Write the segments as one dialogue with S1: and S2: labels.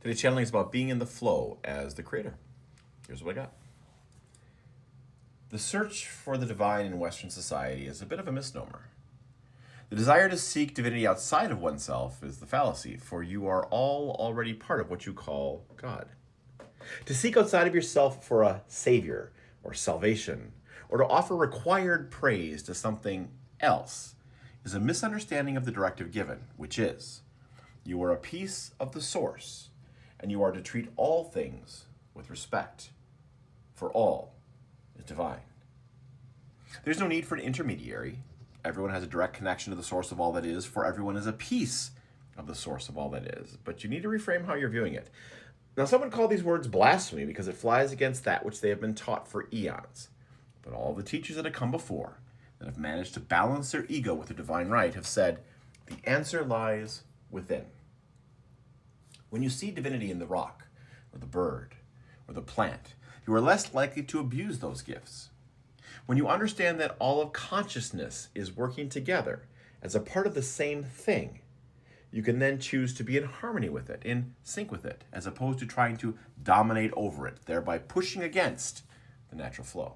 S1: Today's channeling is about being in the flow as the creator. Here's what I got. The search for the divine in Western society is a bit of a misnomer. The desire to seek divinity outside of oneself is the fallacy, for you are all already part of what you call God. To seek outside of yourself for a savior or salvation, or to offer required praise to something else, is a misunderstanding of the directive given, which is, you are a piece of the source, and you are to treat all things with respect, for all is divine. There's no need for an intermediary. Everyone has a direct connection to the source of all that is, for everyone is a piece of the source of all that is. But you need to reframe how you're viewing it. Now, some would call these words blasphemy because it flies against that which they have been taught for eons. But all the teachers that have come before, that have managed to balance their ego with their divine right, have said, the answer lies within. When you see divinity in the rock, or the bird, or the plant, you are less likely to abuse those gifts. When you understand that all of consciousness is working together as a part of the same thing, you can then choose to be in harmony with it, in sync with it, as opposed to trying to dominate over it, thereby pushing against the natural flow.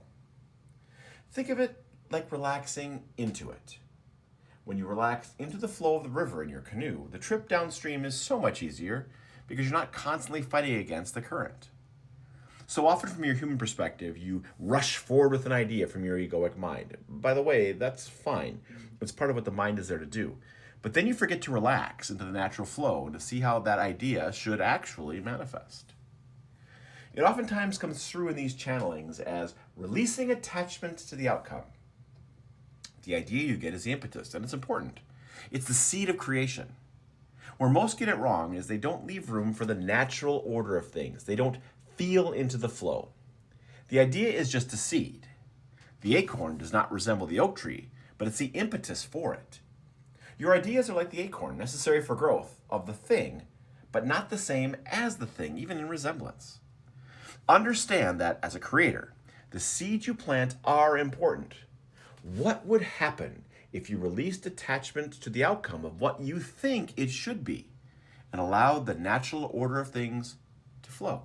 S1: Think of it like relaxing into it. When you relax into the flow of the river in your canoe, the trip downstream is so much easier because you're not constantly fighting against the current. So often from your human perspective, you rush forward with an idea from your egoic mind. By the way, that's fine. It's part of what the mind is there to do. But then you forget to relax into the natural flow and to see how that idea should actually manifest. It oftentimes comes through in these channelings as releasing attachment to the outcome. The idea you get is the impetus, and it's important. It's the seed of creation. Where most get it wrong is they don't leave room for the natural order of things. They don't feel into the flow. The idea is just a seed. The acorn does not resemble the oak tree, but it's the impetus for it. Your ideas are like the acorn, necessary for growth of the thing, but not the same as the thing, even in resemblance. Understand that as a creator, the seeds you plant are important. What would happen if you released attachment to the outcome of what you think it should be and allowed the natural order of things to flow?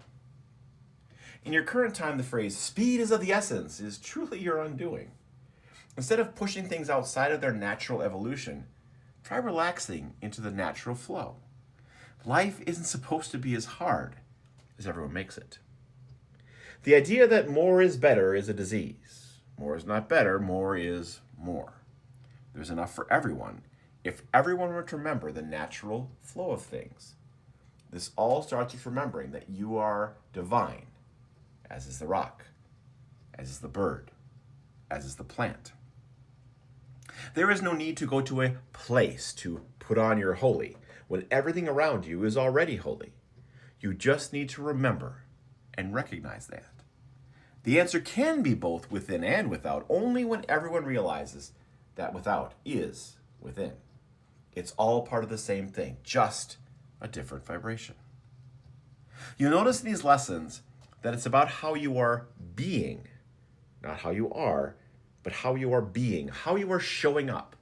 S1: In your current time, the phrase, speed is of the essence, is truly your undoing. Instead of pushing things outside of their natural evolution, try relaxing into the natural flow. Life isn't supposed to be as hard as everyone makes it. The idea that more is better is a disease. More is not better, more is more. There's enough for everyone if everyone were to remember the natural flow of things. This all starts with remembering that you are divine, as is the rock, as is the bird, as is the plant. There is no need to go to a place to put on your holy when everything around you is already holy. You just need to remember and recognize that. The answer can be both within and without only when everyone realizes that without is within. It's all part of the same thing, just a different vibration. You'll notice in these lessons that it's about how you are being, not how you are, but how you are being, how you are showing up.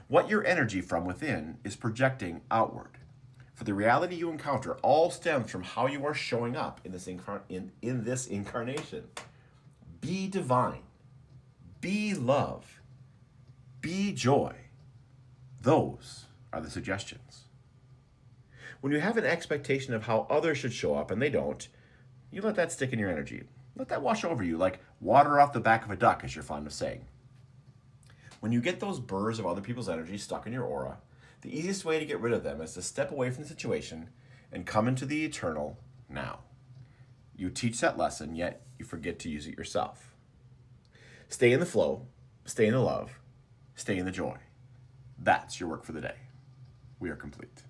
S1: What your energy from within is projecting outward. For the reality you encounter all stems from how you are showing up in this incarnation. Be divine. Be love. Be joy. Those are the suggestions. When you have an expectation of how others should show up and they don't, you let that stick in your energy. Let that wash over you like water off the back of a duck, as you're fond of saying. When you get those burrs of other people's energy stuck in your aura, the easiest way to get rid of them is to step away from the situation and come into the eternal now. You teach that lesson, yet you forget to use it yourself. Stay in the flow, stay in the love, stay in the joy. That's your work for the day. We are complete.